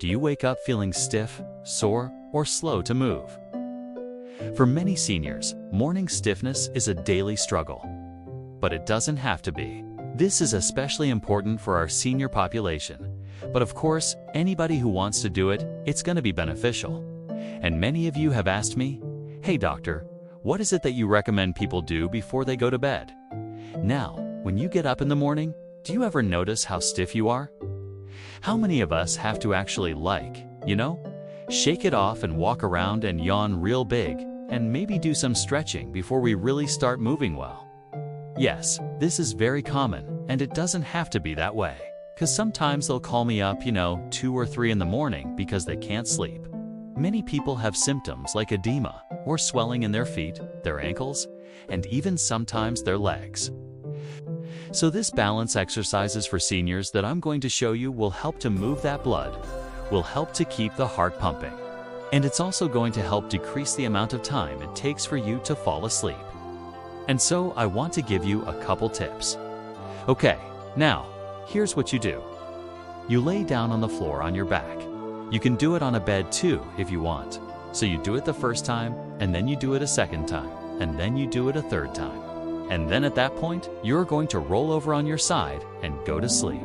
Do you wake up feeling stiff, sore, or slow to move? For many seniors, morning stiffness is a daily struggle. But it doesn't have to be. This is especially important for our senior population. But of course, anybody who wants to do it, it's going to be beneficial. And many of you have asked me, "Hey doctor, what is it that you recommend people do before they go to bed?" Now, when you get up in the morning, do you ever notice how stiff you are? How many of us have to actually shake it off and walk around and yawn real big, and maybe do some stretching before we really start moving well? Yes, this is very common, and it doesn't have to be that way. Because sometimes they'll call me up, 2 or 3 in the morning because they can't sleep. Many people have symptoms like edema or swelling in their feet, their ankles, and even sometimes their legs. So this balance exercises for seniors that I'm going to show you will help to move that blood, will help to keep the heart pumping, and it's also going to help decrease the amount of time it takes for you to fall asleep. And so I want to give you a couple tips. Okay, now, here's what you do. You lay down on the floor on your back. You can do it on a bed too if you want. So you do it the first time, and then you do it a second time, and then you do it a third time. And then at that point, you're going to roll over on your side and go to sleep.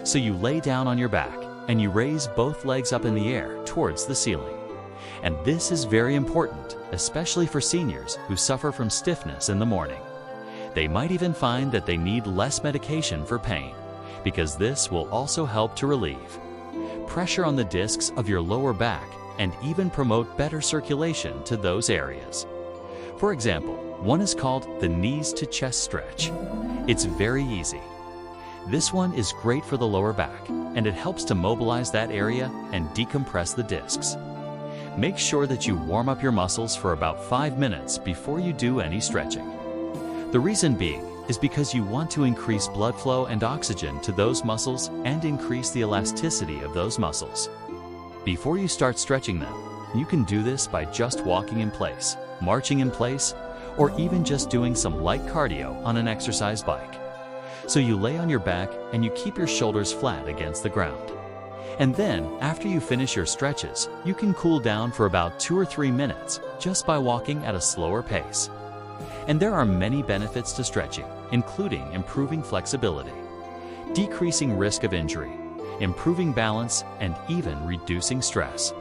So you lay down on your back, and you raise both legs up in the air towards the ceiling. And this is very important, especially for seniors who suffer from stiffness in the morning. They might even find that they need less medication for pain, because this will also help to relieve pressure on the discs of your lower back and even promote better circulation to those areas. For example, one is called the knees to chest stretch. It's very easy. This one is great for the lower back, and it helps to mobilize that area and decompress the discs. Make sure that you warm up your muscles for about 5 minutes before you do any stretching. The reason being is because you want to increase blood flow and oxygen to those muscles and increase the elasticity of those muscles. Before you start stretching them, you can do this by just walking in place, marching in place, or even just doing some light cardio on an exercise bike. So you lay on your back and you keep your shoulders flat against the ground. And then, after you finish your stretches, you can cool down for about 2 or 3 minutes just by walking at a slower pace. And there are many benefits to stretching, including improving flexibility, decreasing risk of injury, improving balance, and even reducing stress.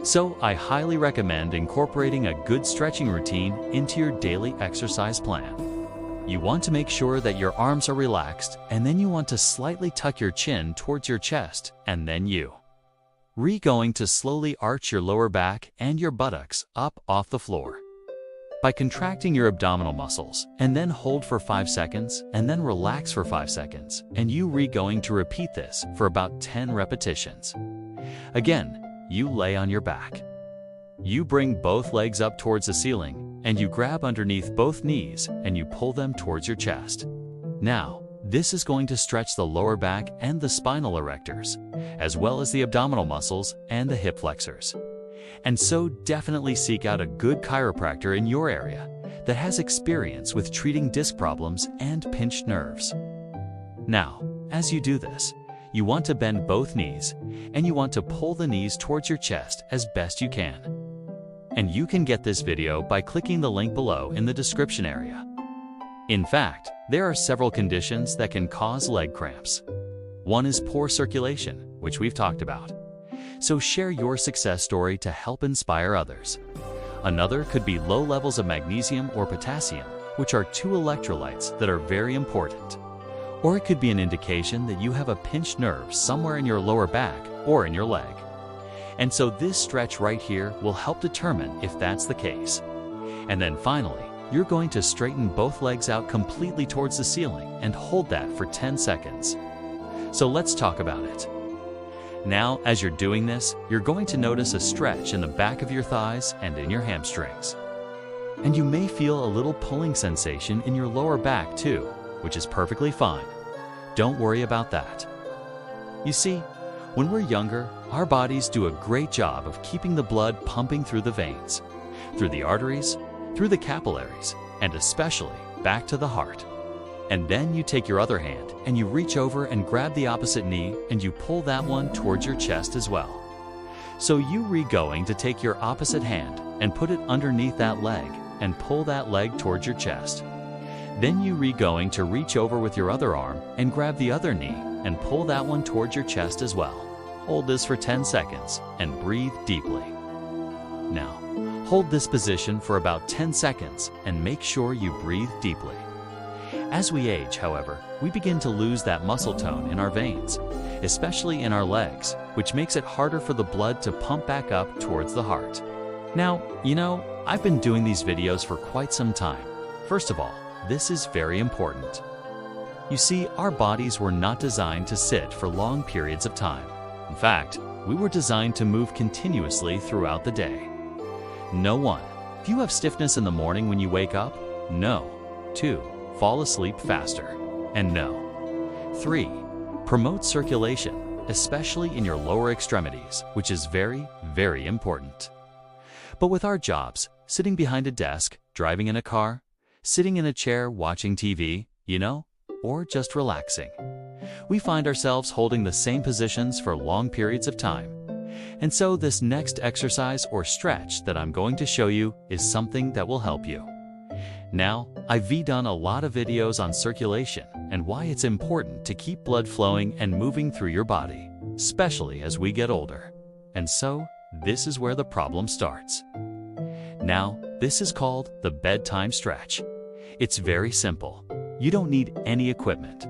So I highly recommend incorporating a good stretching routine into your daily exercise plan. You want to make sure that your arms are relaxed, and then you want to slightly tuck your chin towards your chest, and then going to slowly arch your lower back and your buttocks up off the floor. By contracting your abdominal muscles, and then hold for 5 seconds, and then relax for 5 seconds, and going to repeat this for about 10 repetitions. Again, you lay on your back. You bring both legs up towards the ceiling, and you grab underneath both knees and you pull them towards your chest. Now, this is going to stretch the lower back and the spinal erectors, as well as the abdominal muscles and the hip flexors. And so definitely seek out a good chiropractor in your area that has experience with treating disc problems and pinched nerves. Now, as you do this, you want to bend both knees, and you want to pull the knees towards your chest as best you can. And you can get this video by clicking the link below in the description area. In fact, there are several conditions that can cause leg cramps. One is poor circulation, which we've talked about. So share your success story to help inspire others. Another could be low levels of magnesium or potassium, which are 2 electrolytes that are very important. Or it could be an indication that you have a pinched nerve somewhere in your lower back or in your leg. And so this stretch right here will help determine if that's the case. And then finally, you're going to straighten both legs out completely towards the ceiling and hold that for 10 seconds. So let's talk about it. Now, as you're doing this, you're going to notice a stretch in the back of your thighs and in your hamstrings. And you may feel a little pulling sensation in your lower back too, which is perfectly fine. Don't worry about that. You see, when we're younger, our bodies do a great job of keeping the blood pumping through the veins, through the arteries, through the capillaries, and especially back to the heart. And then you take your other hand and you reach over and grab the opposite knee and you pull that one towards your chest as well. So you going to take your opposite hand and put it underneath that leg and pull that leg towards your chest. Then you going to reach over with your other arm and grab the other knee and pull that one towards your chest as well. Hold this for 10 seconds and breathe deeply. Now, hold this position for about 10 seconds and make sure you breathe deeply. As we age, however, we begin to lose that muscle tone in our veins, especially in our legs, which makes it harder for the blood to pump back up towards the heart. Now, I've been doing these videos for quite some time. First of all, this is very important. You see, our bodies were not designed to sit for long periods of time. In fact, we were designed to move continuously throughout the day. No. 1. Do you have stiffness in the morning when you wake up? No. 2. Fall asleep faster. And no. 3. Promote circulation, especially in your lower extremities, which is very, very important. But with our jobs, sitting behind a desk, driving in a car, sitting in a chair watching TV, or just relaxing, we find ourselves holding the same positions for long periods of time. And so this next exercise or stretch that I'm going to show you is something that will help you. Now, I've done a lot of videos on circulation and why it's important to keep blood flowing and moving through your body, especially as we get older. And so, this is where the problem starts. Now, this is called the bedtime stretch. It's very simple. You don't need any equipment.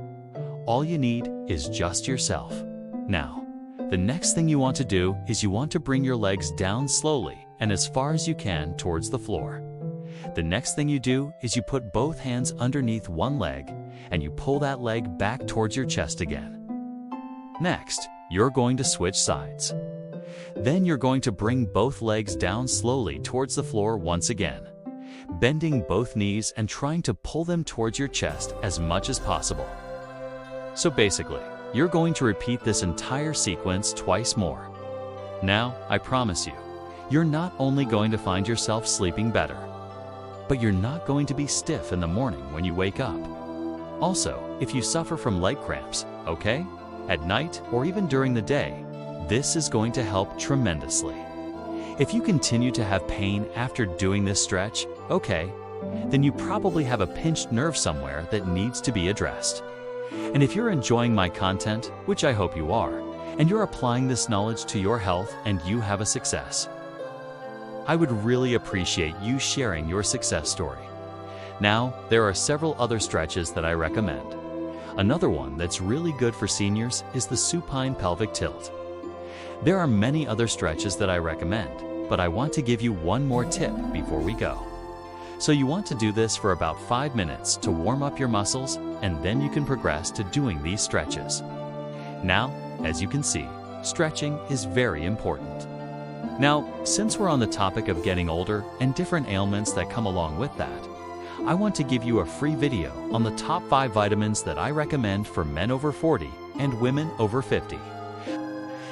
All you need is just yourself. Now, the next thing you want to do is you want to bring your legs down slowly and as far as you can towards the floor. The next thing you do is you put both hands underneath one leg and you pull that leg back towards your chest again. Next, you're going to switch sides. Then you're going to bring both legs down slowly towards the floor once again, bending both knees and trying to pull them towards your chest as much as possible. So basically, you're going to repeat this entire sequence twice more. Now, I promise you, you're not only going to find yourself sleeping better, but you're not going to be stiff in the morning when you wake up. Also, if you suffer from leg cramps, at night or even during the day, this is going to help tremendously. If you continue to have pain after doing this stretch, then you probably have a pinched nerve somewhere that needs to be addressed. And if you're enjoying my content, which I hope you are, and you're applying this knowledge to your health and you have a success, I would really appreciate you sharing your success story. Now, there are several other stretches that I recommend. Another one that's really good for seniors is the supine pelvic tilt. There are many other stretches that I recommend, but I want to give you one more tip before we go. So you want to do this for about 5 minutes to warm up your muscles, and then you can progress to doing these stretches. Now, as you can see, stretching is very important. Now, since we're on the topic of getting older and different ailments that come along with that, I want to give you a free video on the top 5 vitamins that I recommend for men over 40 and women over 50.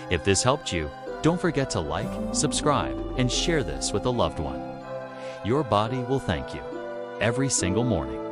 If this helped you, don't forget to like, subscribe, and share this with a loved one. Your body will thank you every single morning.